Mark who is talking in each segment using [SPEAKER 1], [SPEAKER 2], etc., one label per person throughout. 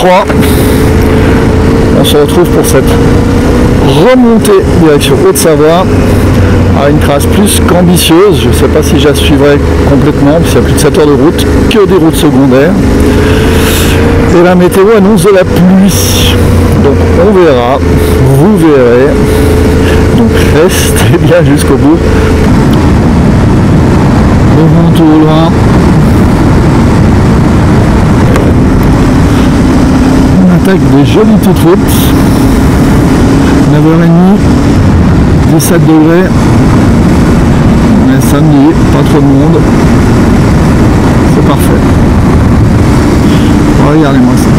[SPEAKER 1] 3. On se retrouve pour cette remontée direction Haute-Savoie à une trace plus qu'ambitieuse. Je ne sais pas si je la suivrai complètement, parce qu'il y a plus de 7 heures de route, que des routes secondaires. Et la météo annonce de la pluie. Donc on verra, vous verrez. Donc restez bien jusqu'au bout. On monte au loin. On attaque des jolies petites routes. 9h30, 17 degrés. On est samedi, pas trop de monde. C'est parfait. Regardez-moi ça.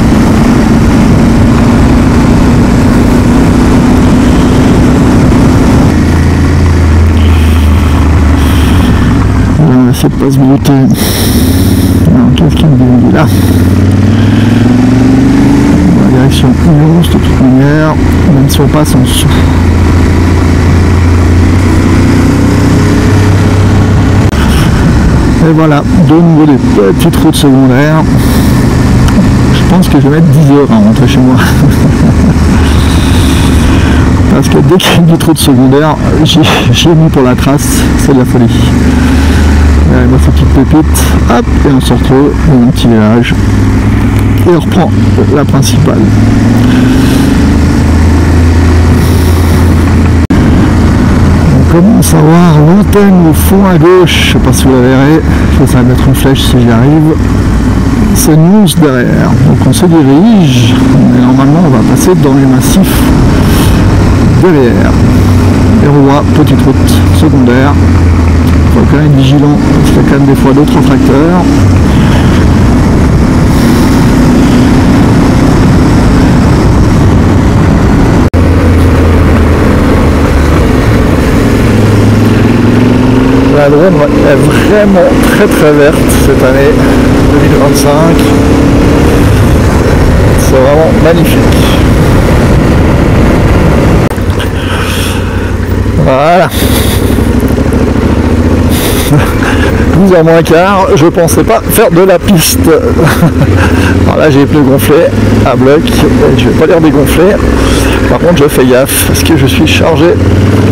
[SPEAKER 1] On va essayer de pas se brouter. Non, qu'est-ce qu'il me dit là? Direction Lyon, de toute manière, même si on passe en dessous. Et voilà, de nouveau des petites routes secondaires. Je pense que je vais mettre 10 heures à rentrer chez moi. Parce que dès qu'il y a une petite route secondaire, j'ai mis pour la trace, c'est de la folie. Allez, moi cette petite pépite, hop, et on se retrouve dans un petit village. Et on reprend la principale. On commence à voir l'antenne au fond à gauche, je ne sais pas si vous la verrez, ça va mettre une flèche si j'y arrive. C'est News derrière, donc on se dirige, mais normalement on va passer dans les massifs derrière. Et on voit petite route secondaire, il faut quand même être vigilant parce qu'il y a quand même des fois d'autres tracteurs. La Drôme est vraiment très verte cette année 2025. C'est vraiment magnifique. Voilà. 12h moins quart, je pensais pas faire de la piste. Alors là j'ai les pneus gonflés à bloc, je vais pas les dégonfler. Par contre je fais gaffe parce que je suis chargé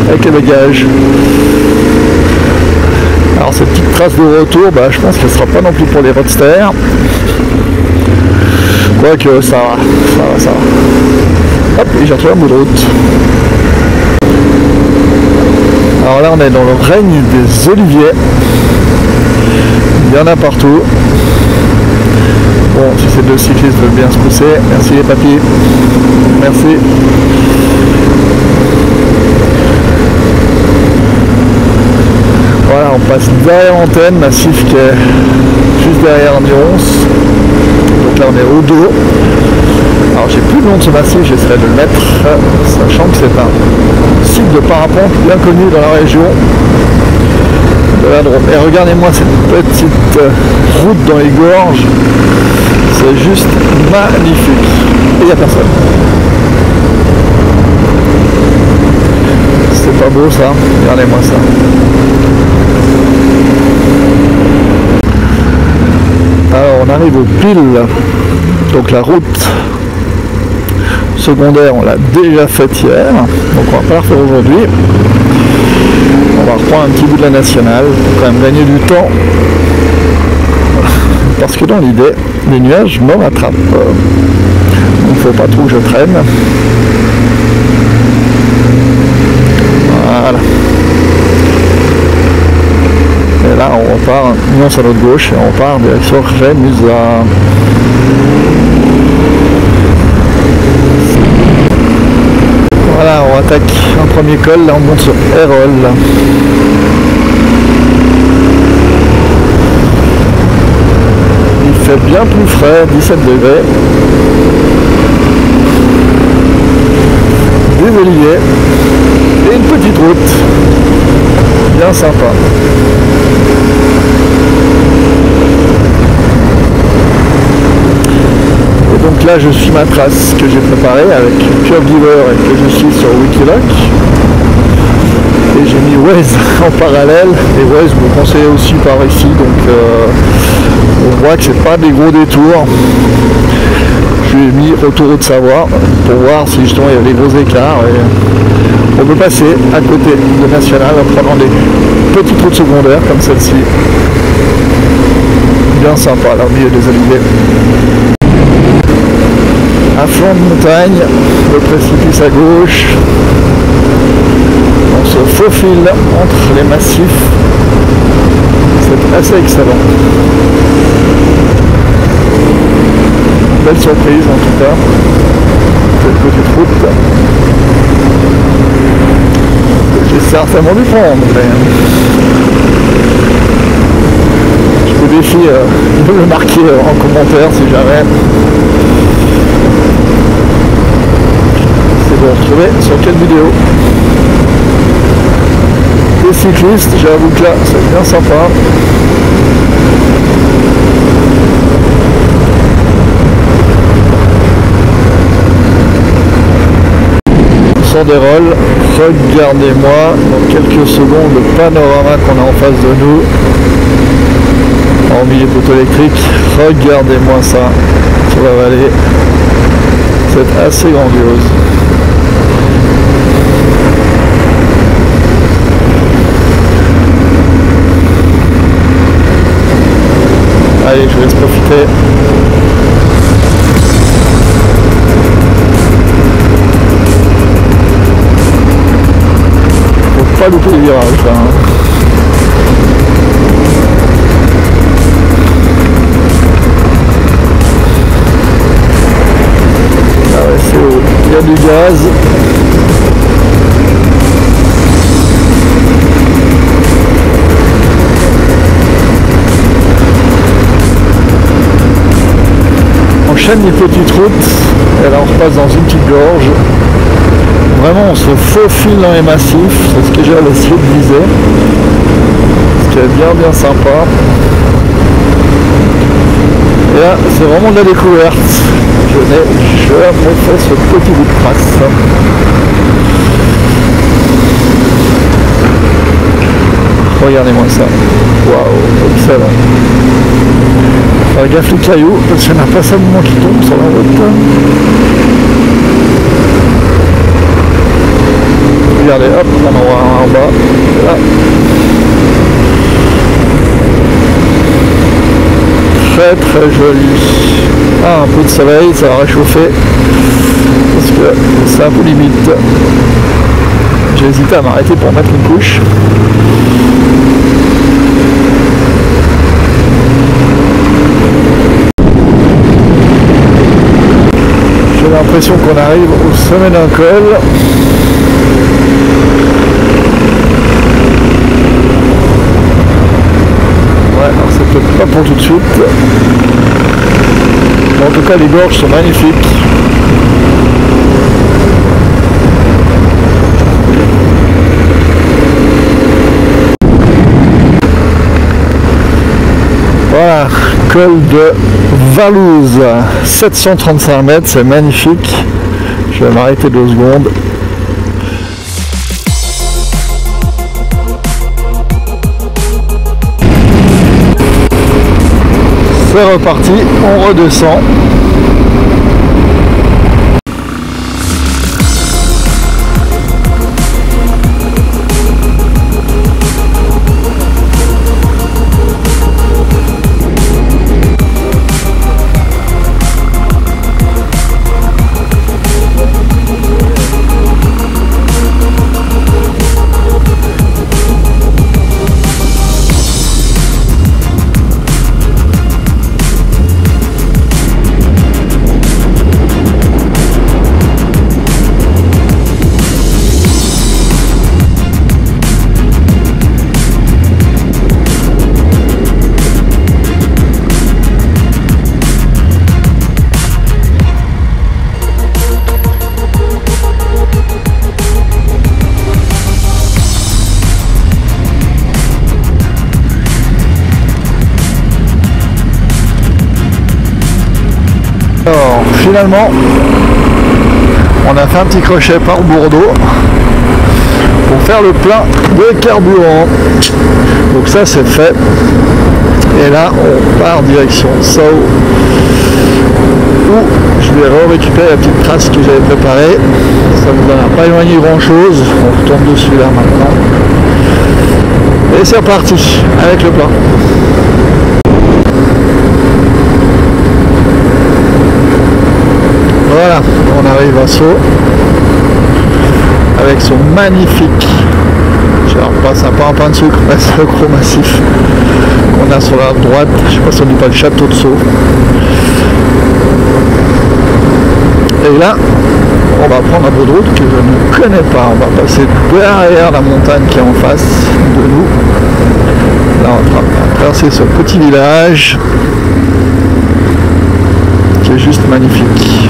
[SPEAKER 1] avec les bagages. Alors cette petite trace de retour, je pense qu'elle sera pas non plus pour les roadsters. Quoique ça va. Hop, et j'ai retrouvé un bout de route. Alors là on est dans le règne des oliviers. Il y en a partout. Bon, si ces deux cyclistes veulent bien se pousser, merci les papis. Merci. Voilà, on passe derrière l'antenne, massif qui est juste derrière Nyons. Donc là on est au dos. Alors j'ai plus le nom de ce massif, j'essaierai de le mettre, sachant que c'est un site de parapente bien connu dans la région de la Drôme. Et regardez-moi cette petite route dans les gorges, c'est juste magnifique. Et il n'y a personne. C'est pas beau ça, regardez-moi ça. Alors on arrive au pile, donc la route secondaire on l'a déjà faite hier, donc on va pas la refaire aujourd'hui. On va reprendre un petit bout de la nationale pour quand même gagner du temps, parce que dans l'idée les nuages me rattrapent, donc faut pas trop que je traîne. Voilà. Et là on repart, Nyons à notre gauche, et on part direction Rémusat. Voilà, on attaque un premier col, là on monte sur Hérol. Il fait bien plus frais, 17 degrés. Des oliviers et une petite route bien sympa. Et donc là je suis ma trace que j'ai préparée avec Pure Giver et que je suis sur Wikiloc. Et j'ai mis Waze en parallèle, et Waze me conseille aussi par ici, donc on voit que c'est pas des gros détours. je lui ai mis autoroute Savoie pour voir si justement il y avait des gros écarts. Et on peut passer à côté de National en prenant des petites routes secondaires comme celle-ci. Bien sympa là au milieu des oliviers. Un flanc de montagne, le précipice à gauche. On se faufile entre les massifs. C'est assez excellent. Belle surprise en tout cas. Cette petite route. J'ai certainement dû prendre, mais je vous défie de le marquer en commentaire si jamais. C'est de retrouver sur quelle vidéo. Les cyclistes, j'avoue que là c'est bien sympa. Sans des rôles, regardez-moi dans quelques secondes le panorama qu'on a en face de nous en milieu poteau électrique. Regardez-moi ça sur la vallée, c'est assez grandiose. Allez, je vous laisse profiter. Faut pas louper les virages là. Ah ouais, c'est haut. Il y a du gaz. On enchaîne les petites routes et là on repasse dans une petite gorge. Vraiment on se faufile dans les massifs, c'est ce que j'ai essayé de viser. Ce qui est bien sympa. Et là c'est vraiment de la découverte. Je n'ai jamais fait ce petit bout de trace. Regardez-moi ça. Waouh, excellent. Faire gaffe les cailloux, parce qu'il n'y en a pas seulement qui tombent sur la route. Regardez, hop, on en voit un en bas. Là. Très joli. Ah, un peu de soleil, ça va réchauffer. Parce que c'est un peu limite. J'ai hésité à m'arrêter pour mettre une couche. J'ai l'impression qu'on arrive au sommet d'un col. Ouais, alors c'est peut-être pas pour tout de suite. Mais en tout cas, les gorges sont magnifiques. Voilà, col de Valouse, 735 mètres, c'est magnifique. Je vais m'arrêter 2 secondes. C'est reparti, on redescend. Alors finalement on a fait un petit crochet par Bordeaux pour faire le plein de carburant, donc ça c'est fait et là on part direction Sceaux où je vais récupérer la petite trace que j'avais préparée. Ça ne nous en a pas éloigné grand chose. On retourne dessus là maintenant. Et c'est reparti avec le plan. Voilà, on arrive à Sceaux avec son magnifique, pas sympa en pain de sucre, mais c'est le gros massif qu'on a sur la droite. Je sais pas si on dit pas le château de Sceaux. Et là, on va prendre un bout de route que je ne connais pas. On va passer derrière la montagne qui est en face de nous. Là, on va traverser ce petit village qui est juste magnifique.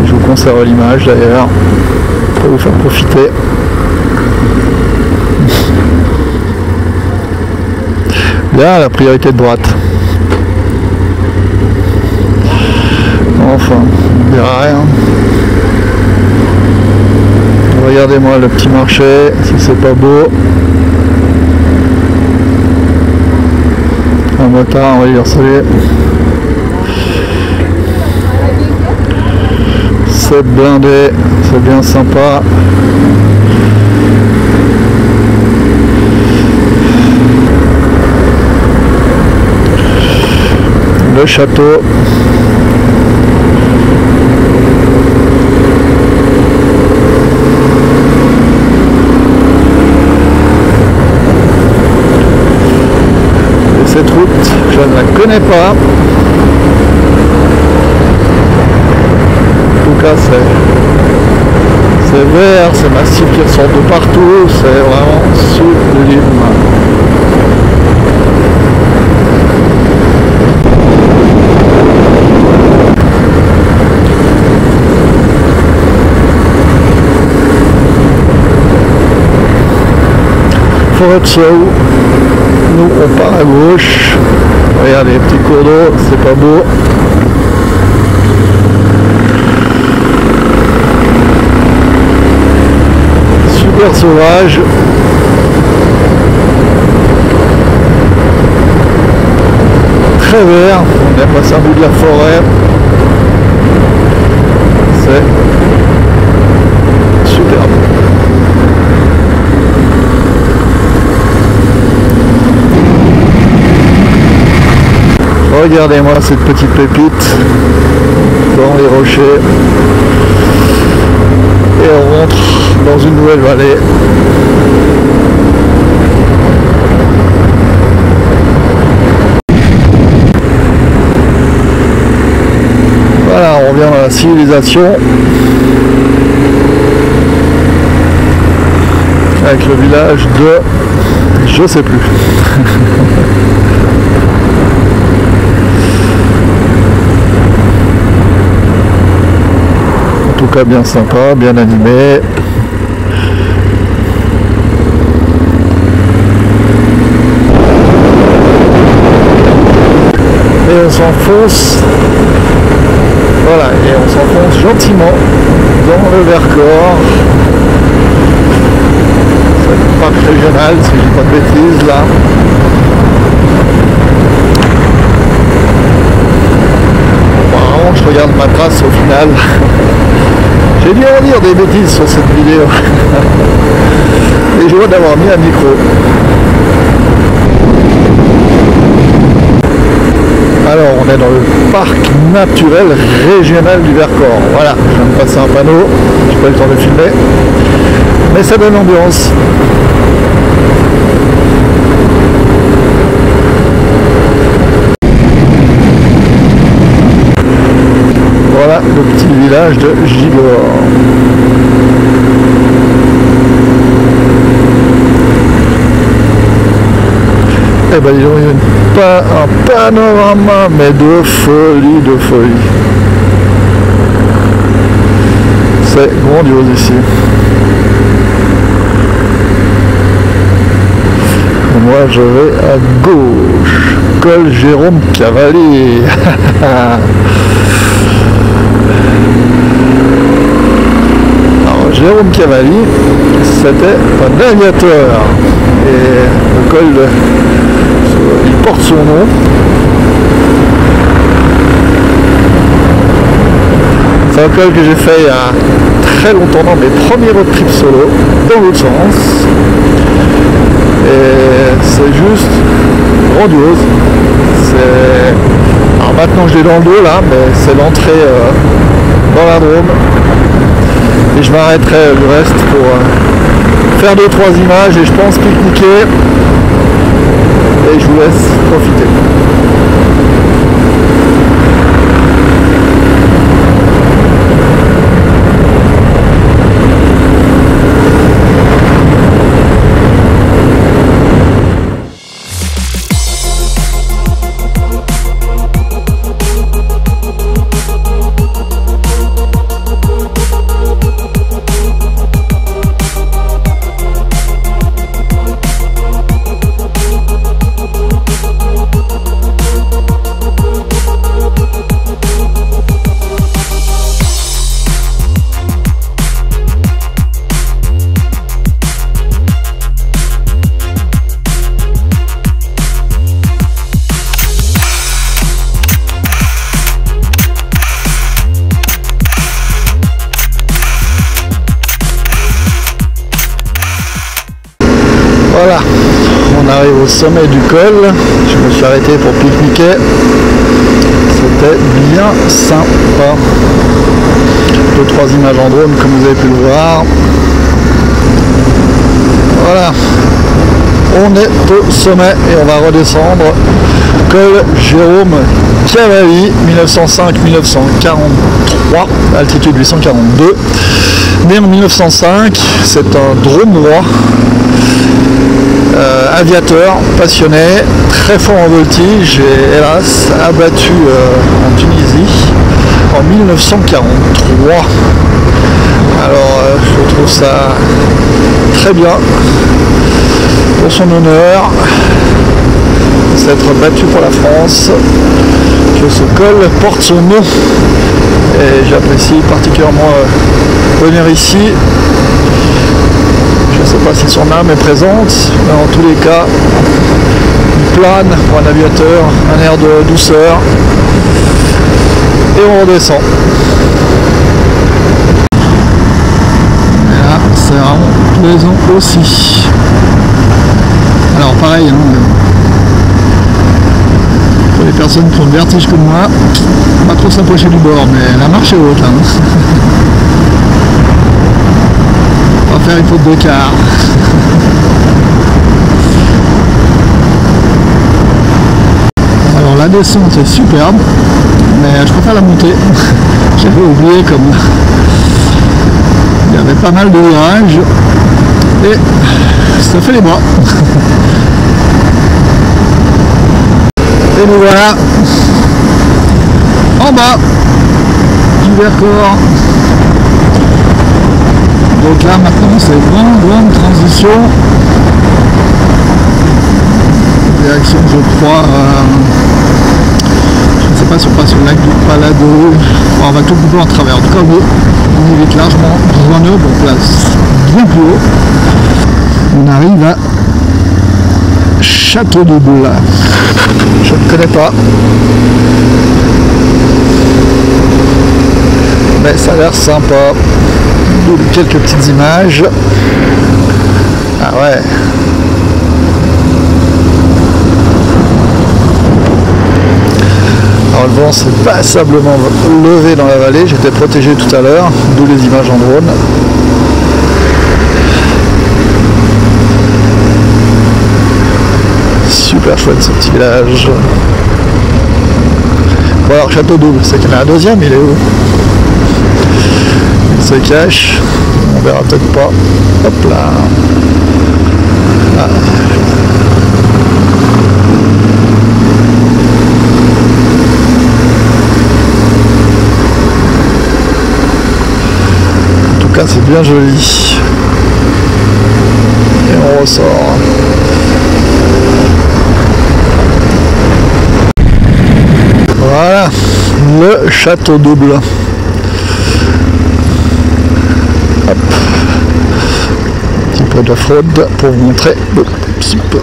[SPEAKER 1] Et je vous conserve l'image d'ailleurs pour vous faire profiter. Là, la priorité de droite. Enfin, on verra rien. Regardez-moi le petit marché, si c'est pas beau. Un motard, on va dire salut. C'est blindé, c'est bien sympa. Le château. Et cette route, je ne la connais pas. En tout cas, c'est vert, c'est massif qui ressort de partout, c'est vraiment sublime. Forêt de Sceaux, nous on part à gauche, regardez les petits cours d'eau, c'est pas beau. Super sauvage. Très vert, on est passé un bout de la forêt. C'est superbe. Regardez-moi cette petite pépite dans les rochers. Et on rentre dans une nouvelle vallée. Voilà, on revient dans la civilisation. Avec le village de... je sais plus. En tout cas bien sympa, bien animé. Et on s'enfonce, voilà, et on s'enfonce gentiment dans le Vercors. C'est le parc régional, si je dis pas de bêtises là. Apparemment, je regarde ma trace au final. J'ai dû en dire des bêtises sur cette vidéo. Et je vois d'avoir mis un micro. Alors on est dans le parc naturel régional du Vercors. Voilà, je viens de passer un panneau, j'ai pas eu le temps de filmer. Mais ça donne l'ambiance. Voilà le petit village de Gibord. Eh ben ils ont eu un panorama mais de folie, de folie. C'est grandiose ici. Et moi je vais à gauche. Col Jérôme Cavalier. Alors Jérôme Cavalli, c'était un aviateur. Et le col, il porte son nom. C'est un col que j'ai fait il y a très longtemps dans mes premiers road trips solo, dans l'autre sens. Et c'est juste grandiose. Alors maintenant je l'ai dans le dos là, mais c'est l'entrée dans la Drôme. Et je m'arrêterai le reste pour faire 2-3 images et je pense pique-niquer. Et je vous laisse profiter. Voilà, on arrive au sommet du col, je me suis arrêté pour pique-niquer, c'était bien sympa. 2-3 images en drone comme vous avez pu le voir. Voilà, on est au sommet et on va redescendre. Col Jérôme Cavalli, 1905-1943, altitude 842. Né en 1905, c'est un drômois. Aviateur, passionné, très fort en voltige et hélas abattu en Tunisie en 1943. Alors je trouve ça très bien pour son honneur s'être battu pour la France, que ce col porte son nom et j'apprécie particulièrement venir ici. Je ne sais pas si son âme est présente, mais en tous les cas, il plane pour un aviateur, un air de douceur, et on redescend. Et là, c'est vraiment plaisant aussi. Alors pareil, hein, pour les personnes qui ont le vertige comme moi, pas trop s'approcher du bord, mais la marche est haute là. On va faire une faute de quart. Alors la descente est superbe, mais je préfère la montée. J'avais oublié comme il y avait pas mal de virages et ça fait les bras. Et nous voilà en bas du Vercors. Donc là maintenant c'est une grande transition. Direction je crois, je ne sais pas si on passe sur le lac du Palado. On va tout couper en travers. En tout cas on évite largement journeux, donc là bien plus haut. On arrive à Château de Boule. Je ne connais pas. Mais ça a l'air sympa. Quelques petites images. Ah ouais. Alors le vent s'est passablement levé dans la vallée. J'étais protégé tout à l'heure, d'où les images en drone. Super chouette ce petit village. Bon alors Château Double, c'est qu'il y en a un deuxième, il est où? Il se cache, on verra peut-être pas. Hop là. Ah. En tout cas c'est bien joli. Et on ressort. Voilà, le Château Double. Hop. peu de fraude pour vous montrer le petit peu.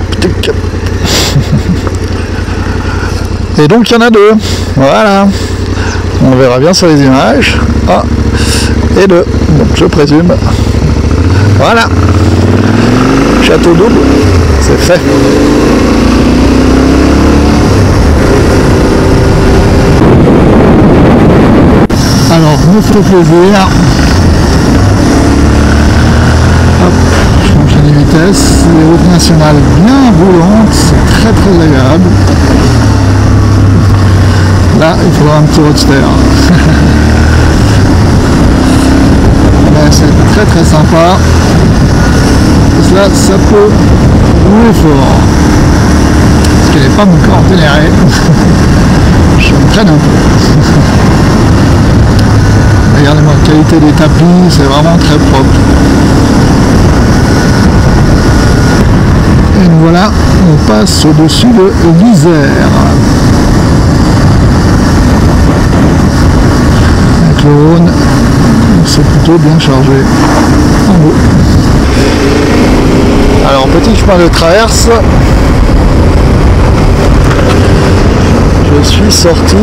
[SPEAKER 1] Et donc il y en a deux. Voilà. On verra bien sur les images. 1 et 2. Donc je présume. Voilà. Château double, c'est fait. Alors, me fait plaisir. Hop, je change les vitesses. Les routes nationales bien roulantes, c'est très très agréable. Là, il faudra un petit roadster. Mais c'est très très sympa. Parce que là, ça peut rouler fort. Parce qu'elle n'est pas encore dénérée. Je me traîne un peu. Regardez-moi la qualité des tapis, c'est vraiment très propre. Et nous voilà, on passe au-dessus de l'Isère. Avec le Rhône, c'est plutôt bien chargé. En haut. Alors, petit chemin de traverse. Je suis sorti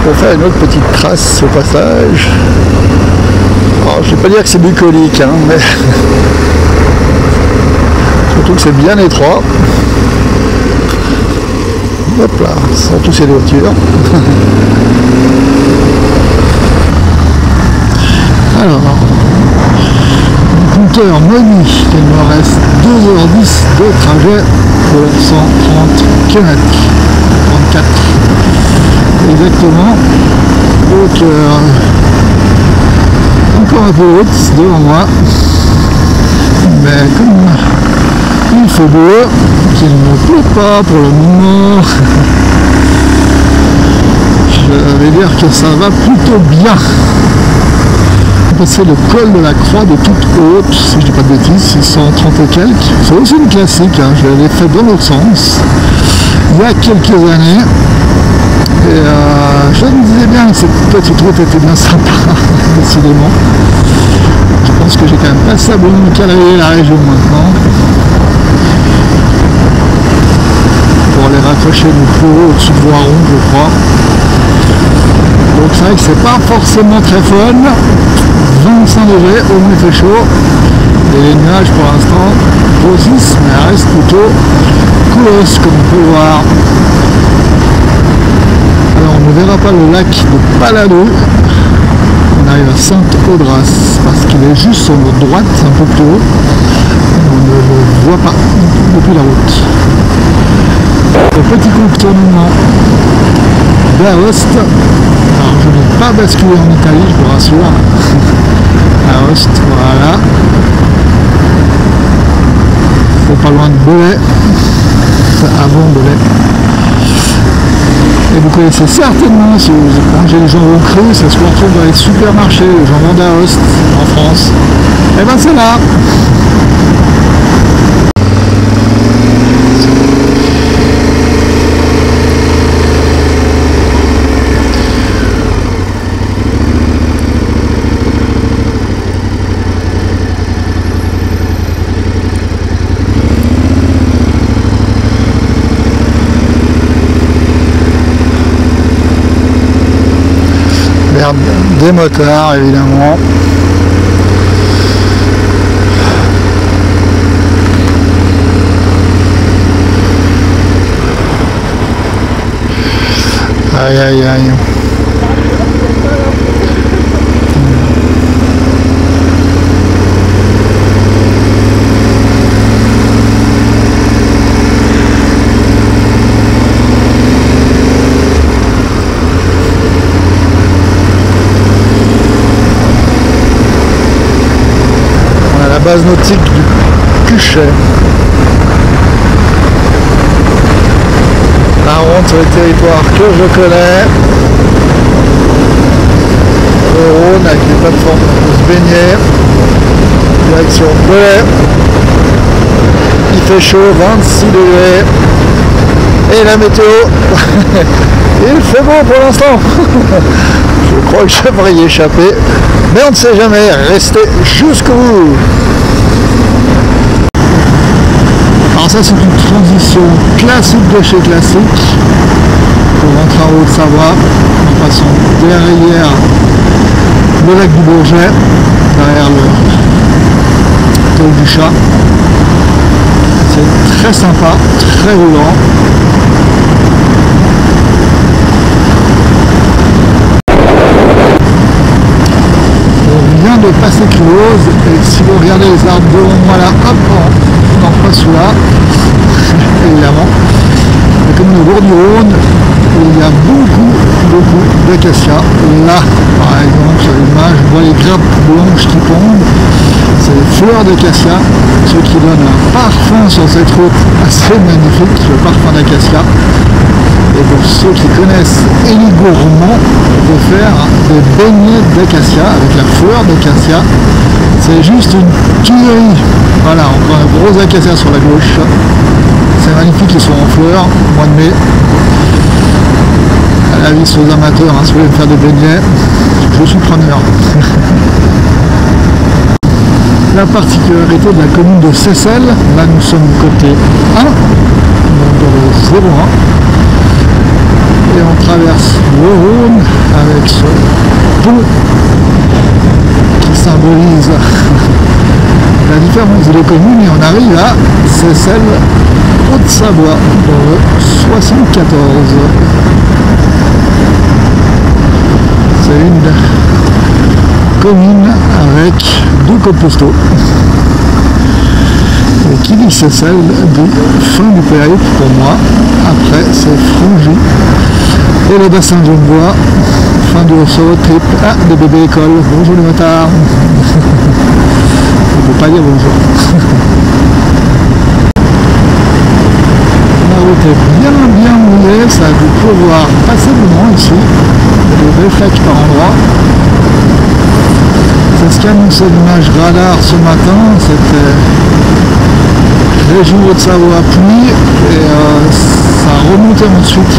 [SPEAKER 1] pour faire une autre petite trace au passage. Alors, je ne vais pas dire que c'est bucolique, hein, mais surtout que c'est bien étroit. Hop là, sans tous ces voitures. Alors, le compteur me dit qu'il me reste 2h10 de trajet pour 130 km. 34 exactement. Donc encore un peu de route devant moi. Mais comme il fait beau, qu'il ne pleut pas pour le moment, je vais dire que ça va plutôt bien. Passer le col de la Croix de toute haute, si je dis pas de bêtises, 630 et quelques. C'est aussi une classique, hein. Je l'ai fait dans l'autre sens il y a quelques années. Et je me disais bien que cette petite route était bien sympa, décidément. Je pense que j'ai quand même passablement calé la région maintenant. Pour aller raccrocher nos chevaux au-dessus de Voiron, je crois. Donc c'est vrai que c'est pas forcément très fun. 25 degrés, au moins il fait chaud. Et les nuages pour l'instant grossissent, mais restent plutôt coolos comme on peut le voir. Alors on ne verra pas le lac de Paladou. On arrive à Sainte-Audras parce qu'il est juste sur notre droite, un peu plus haut. On ne le voit pas depuis la route. Le petit contournement d'Aoste. Alors je n'ai pas basculé en Italie, je vous rassure. Aoste, voilà. C'est pas loin de Belay. C'est avant Belay. Et vous connaissez certainement, si vous mangez les jambons crus, c'est ce qu'on retrouve dans les supermarchés, les jambons d'Aoste en France. Et ben c'est là. Des motards évidemment. Aïe aïe aïe. Base nautique du Cuchet. La ronde sur le territoire que je connais. Le Rhône avec les plateformes pour se baigner. Direction Belay. Il fait chaud, 26 degrés. Et la météo, il fait beau pour l'instant. Je crois que je devrais y échapper. Mais on ne sait jamais, restez jusqu'au bout. Alors ça c'est une transition classique de chez classique pour rentrer en Haute-Savoie en passant derrière le lac du Bourget, derrière le Taux du Chat. C'est très sympa, très roulant. On vient de passer Close et si vous regardez les arbres devant moi là, hop, non pas celui-là, évidemment. La commune de Bourg-du-Rhône, il y a beaucoup d'acacias. Là, par exemple, sur l'image, je vois les grappes blanches qui pendent. C'est les fleurs d'acacia, ce qui donne un parfum sur cette route assez magnifique, le parfum d'acacia. Et pour ceux qui connaissent Élie Gourmand, on peut faire des beignets d'acacia avec la fleur d'acacia. C'est juste une tuerie. Voilà, encore un gros acacia sur la gauche. C'est magnifique, ils sont en fleurs, au mois de mai. À l'avis aux amateurs, hein, si vous voulez faire des beignets, je suis preneur. La particularité de la commune de Seyssel, là nous sommes côté 1, donc dans le 01, et on traverse le Rhône avec ce pont qui symbolise la différence des communes et on arrive à Seyssel, Haute-Savoie, dans le 74. C'est une commune avec 2 codes postaux. Et qui dit Seyssel dit fin du périple pour moi. Après c'est Frangy et le bassin de Genevois. Fin du ressaut, trip. Ah, des bébés école. Bonjour les motards. On ne peut pas dire bonjour. La route est bien mouillée, ça a dû pleuvoir passablement ici. Il y a des réflexes par endroits. C'est ce qu'annonçait l'image radar ce matin, c'était région Haute-Savoie pluie et ça a remonté ensuite. Et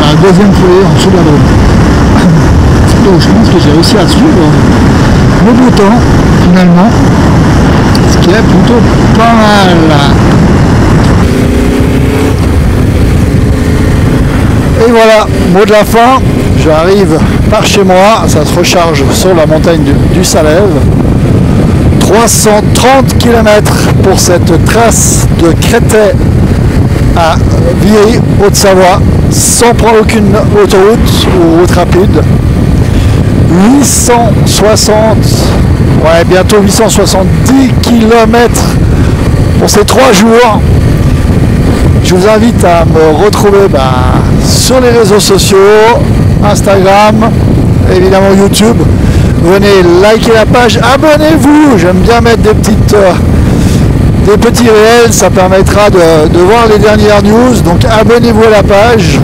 [SPEAKER 1] ben, le deuxième foyer en dessous de la Drôme. Donc je pense que j'ai réussi à suivre le beau temps finalement, ce qui est plutôt pas mal. Et voilà, mot de la fin, j'arrive par chez moi, ça se recharge sur la montagne du Salève. 330 km pour cette trace de Créteil à Vieille, Haute-Savoie, sans prendre aucune autoroute ou route rapide. 860, ouais bientôt 870 km pour ces 3 jours. Je vous invite à me retrouver sur les réseaux sociaux, Instagram, évidemment YouTube. Venez liker la page, abonnez-vous. J'aime bien mettre des petits réels, ça permettra de voir les dernières news. Donc abonnez-vous à la page.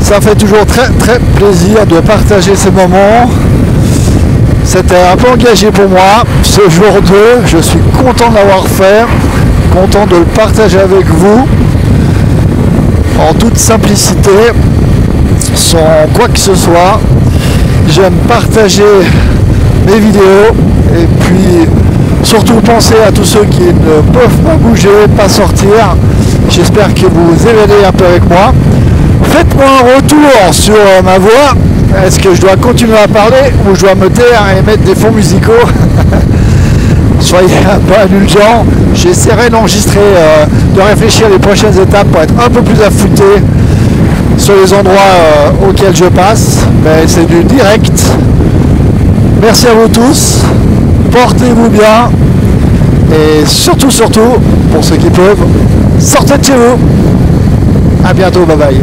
[SPEAKER 1] Ça fait toujours très plaisir de partager ces moments. C'était un peu engagé pour moi ce jour 2. Je suis content de l'avoir fait, content de le partager avec vous en toute simplicité, sans quoi que ce soit. J'aime partager mes vidéos et puis surtout penser à tous ceux qui ne peuvent pas bouger, pas sortir. J'espère que vous aidez un peu avec moi. Faites-moi un retour sur ma voix. Est-ce que je dois continuer à parler ou je dois me taire et mettre des fonds musicaux? Soyez un peu indulgents. J'essaierai d'enregistrer, de réfléchir les prochaines étapes pour être un peu plus affûté sur les endroits auxquels je passe. Mais c'est du direct. Merci à vous tous. Portez-vous bien. Et surtout, pour ceux qui peuvent, sortez de chez vous. À bientôt. Bye bye.